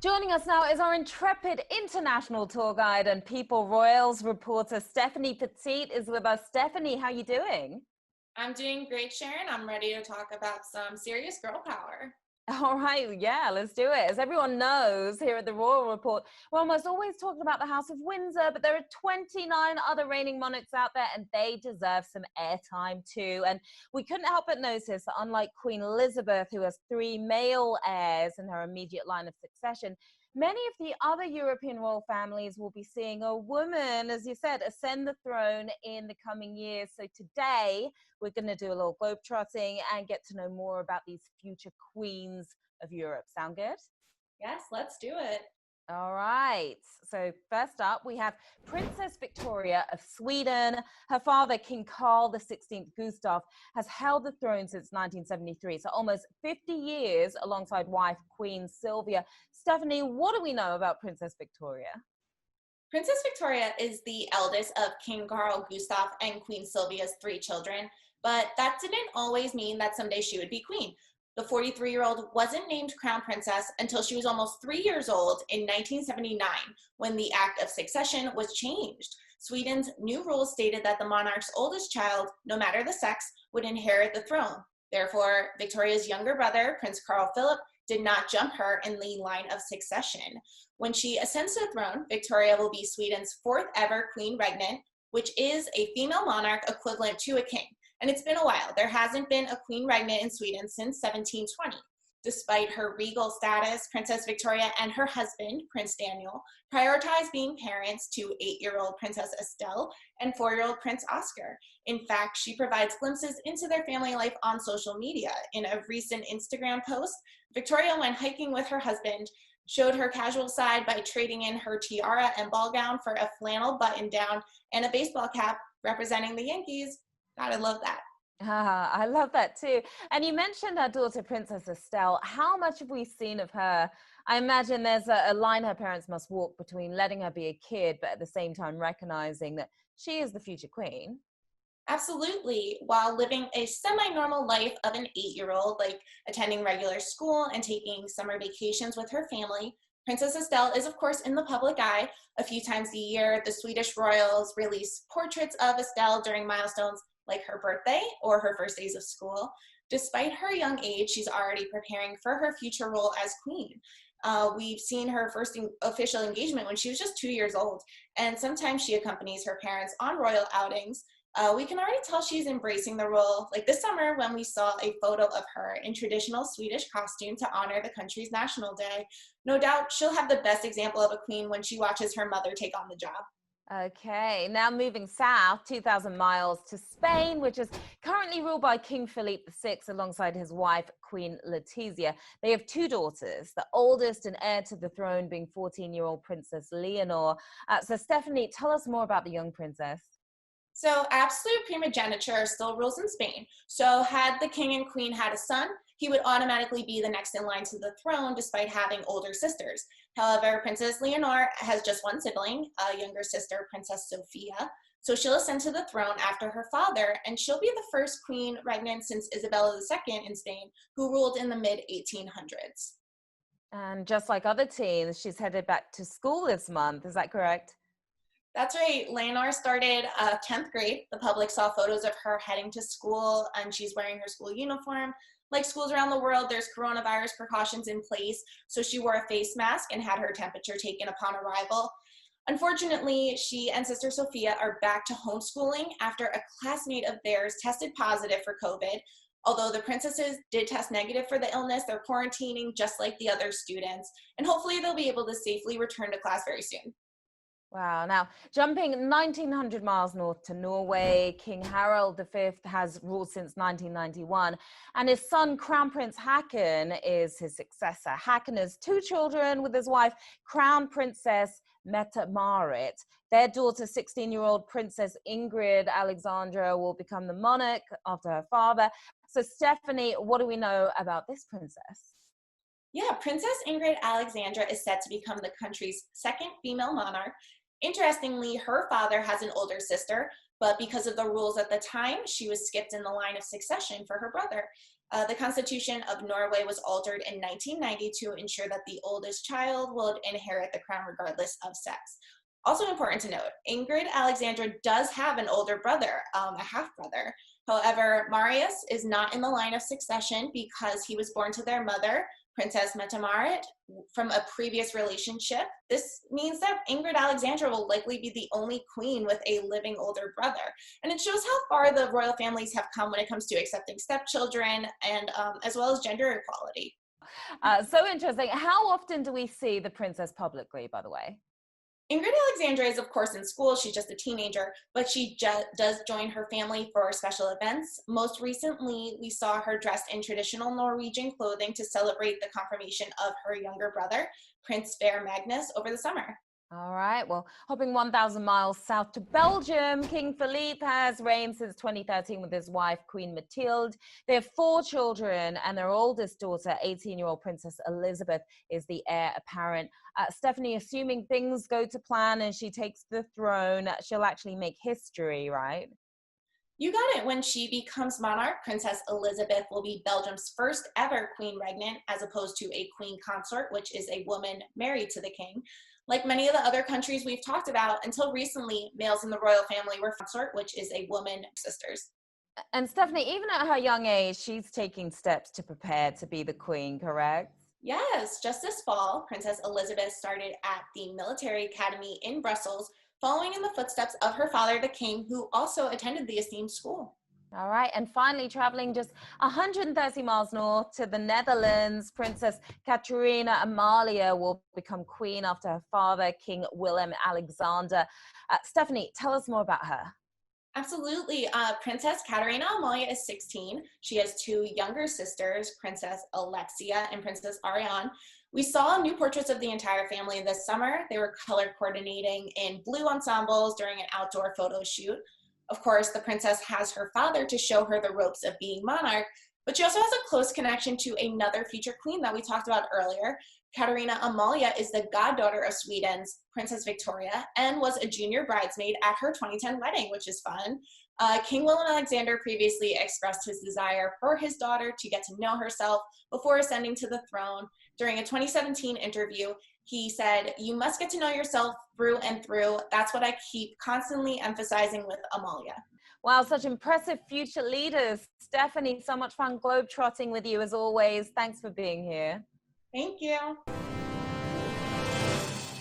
Joining us now is our intrepid international tour guide and People Royals reporter Stephanie Petit is with us. Stephanie, how are you doing? I'm doing great, Sharon. I'm ready to talk about some serious girl power. All right, yeah, let's do it. As everyone knows here at the Royal Report, we're almost always talking about the House of Windsor, but there are 29 other reigning monarchs out there and they deserve some airtime too. And we couldn't help but notice that unlike Queen Elizabeth, who has 3 male heirs in her immediate line of succession, many of the other European royal families will be seeing a woman, as you said, ascend the throne in the coming years. So today, we're going to do a little globetrotting and get to know more about these future queens of Europe. Sound good? Yes, let's do it. All right. So first up, we have Princess Victoria of Sweden. Her father, King Carl XVI Gustaf, has held the throne since 1973, so almost 50 years alongside wife Queen Sylvia. Stephanie, what do we know about Princess Victoria? Princess Victoria is the eldest of King Carl Gustaf and Queen Sylvia's 3 children, but that didn't always mean that someday she would be queen. The 43-year-old wasn't named crown princess until she was almost 3 years old in 1979, when the Act of Succession was changed. Sweden's new rules stated that the monarch's oldest child, no matter the sex, would inherit the throne. Therefore, Victoria's younger brother, Prince Carl Philip, did not jump her in the line of succession. When she ascends to the throne, Victoria will be Sweden's 4th ever queen regnant, which is a female monarch equivalent to a king. And it's been a while. There hasn't been a queen regnant in Sweden since 1720. Despite her regal status, Princess Victoria and her husband, Prince Daniel, prioritize being parents to 8-year-old Princess Estelle and 4-year-old Prince Oscar. In fact, she provides glimpses into their family life on social media. In a recent Instagram post, Victoria went hiking with her husband, showed her casual side by trading in her tiara and ball gown for a flannel button down and a baseball cap representing the Yankees. Gotta love that. Ah, I love that too. And you mentioned her daughter, Princess Estelle. How much have we seen of her? I imagine there's a line her parents must walk between letting her be a kid, but at the same time recognizing that she is the future queen. Absolutely. While living a semi-normal life of an 8-year-old, like attending regular school and taking summer vacations with her family, Princess Estelle is, of course, in the public eye. A few times a year, the Swedish royals release portraits of Estelle during milestones like her birthday or her first days of school. Despite her young age, she's already preparing for her future role as queen. We've seen her first official engagement when she was just 2 years old, and sometimes she accompanies her parents on royal outings. We can already tell she's embracing the role, like this summer when we saw a photo of her in traditional Swedish costume to honor the country's National Day. No doubt she'll have the best example of a queen when she watches her mother take on the job. Okay, now moving south, 2,000 miles to Spain, which is currently ruled by King Philippe VI alongside his wife, Queen Letizia. They have 2 daughters, the oldest and heir to the throne being 14-year-old Princess Leonor. So Stephanie, tell us more about the young princess. So absolute primogeniture still rules in Spain. So had the king and queen had a son, he would automatically be the next in line to the throne despite having older sisters. However, Princess Leonor has just one sibling, a younger sister, Princess Sophia. So she'll ascend to the throne after her father, and she'll be the first queen regnant since Isabella II in Spain, who ruled in the mid-1800s. And just like other teens, she's headed back to school this month. Is that correct? That's right. Leonor started 10th grade. The public saw photos of her heading to school, and she's wearing her school uniform. Like schools around the world, there's coronavirus precautions in place, so she wore a face mask and had her temperature taken upon arrival. Unfortunately, she and sister Sophia are back to homeschooling after a classmate of theirs tested positive for COVID. Although the princesses did test negative for the illness, they're quarantining just like the other students, and hopefully they'll be able to safely return to class very soon. Wow. Now, jumping 1,900 miles north to Norway, King Harald V has ruled since 1991, and his son, Crown Prince Haakon, is his successor. Haakon has 2 children with his wife, Crown Princess Mette-Marit. Their daughter, 16-year-old Princess Ingrid Alexandra, will become the monarch after her father. So, Stephanie, what do we know about this princess? Yeah, Princess Ingrid Alexandra is set to become the country's 2nd female monarch. Interestingly, her father has an older sister, but because of the rules at the time, she was skipped in the line of succession for her brother. The Constitution of Norway was altered in 1990 to ensure that the oldest child would inherit the crown regardless of sex. Also important to note, Ingrid Alexandra does have an older brother, a half-brother. However, Marius is not in the line of succession because he was born to their mother, Princess Mette-Marit, from a previous relationship. This means that Ingrid Alexandra will likely be the only queen with a living older brother. And it shows how far the royal families have come when it comes to accepting stepchildren and as well as gender equality. So interesting. How often do we see the princess publicly, by the way? Ingrid Alexandra is, of course, in school. She's just a teenager, but she does join her family for special events. Most recently, we saw her dressed in traditional Norwegian clothing to celebrate the confirmation of her younger brother, Prince Sverre Magnus, over the summer. All right, well, hopping 1,000 miles south to Belgium, King Philippe has reigned since 2013 with his wife, Queen Mathilde. They have 4 children, and their oldest daughter, 18-year-old Princess Elisabeth, is the heir apparent. Stephanie, assuming things go to plan and she takes the throne, she'll actually make history, right? You got it. When she becomes monarch, Princess Elisabeth will be Belgium's first ever queen regnant, as opposed to a queen consort, which is a woman married to the king. Like many of the other countries we've talked about, until recently, males in the royal family were consort, which is a woman sisters. And Stephanie, even at her young age, she's taking steps to prepare to be the queen, correct? Yes, just this fall, Princess Elisabeth started at the Military Academy in Brussels, following in the footsteps of her father, the king, who also attended the esteemed school. All right, and finally, traveling just 130 miles north to the Netherlands, Princess Catharina Amalia will become queen after her father, King Willem Alexander. Stephanie, tell us more about her. Absolutely. Princess Katerina Amalia is 16. She has 2 younger sisters, Princess Alexia and Princess Ariane. We saw new portraits of the entire family this summer. They were color coordinating in blue ensembles during an outdoor photo shoot. Of course, the princess has her father to show her the ropes of being monarch, but she also has a close connection to another future queen that we talked about earlier. Katarina Amalia is the goddaughter of Sweden's Princess Victoria and was a junior bridesmaid at her 2010 wedding, which is fun. King Willem Alexander previously expressed his desire for his daughter to get to know herself before ascending to the throne. During a 2017 interview, he said, "You must get to know yourself through and through. That's what I keep constantly emphasizing with Amalia." Wow, such impressive future leaders. Stephanie, so much fun globetrotting with you as always. Thanks for being here. Thank you.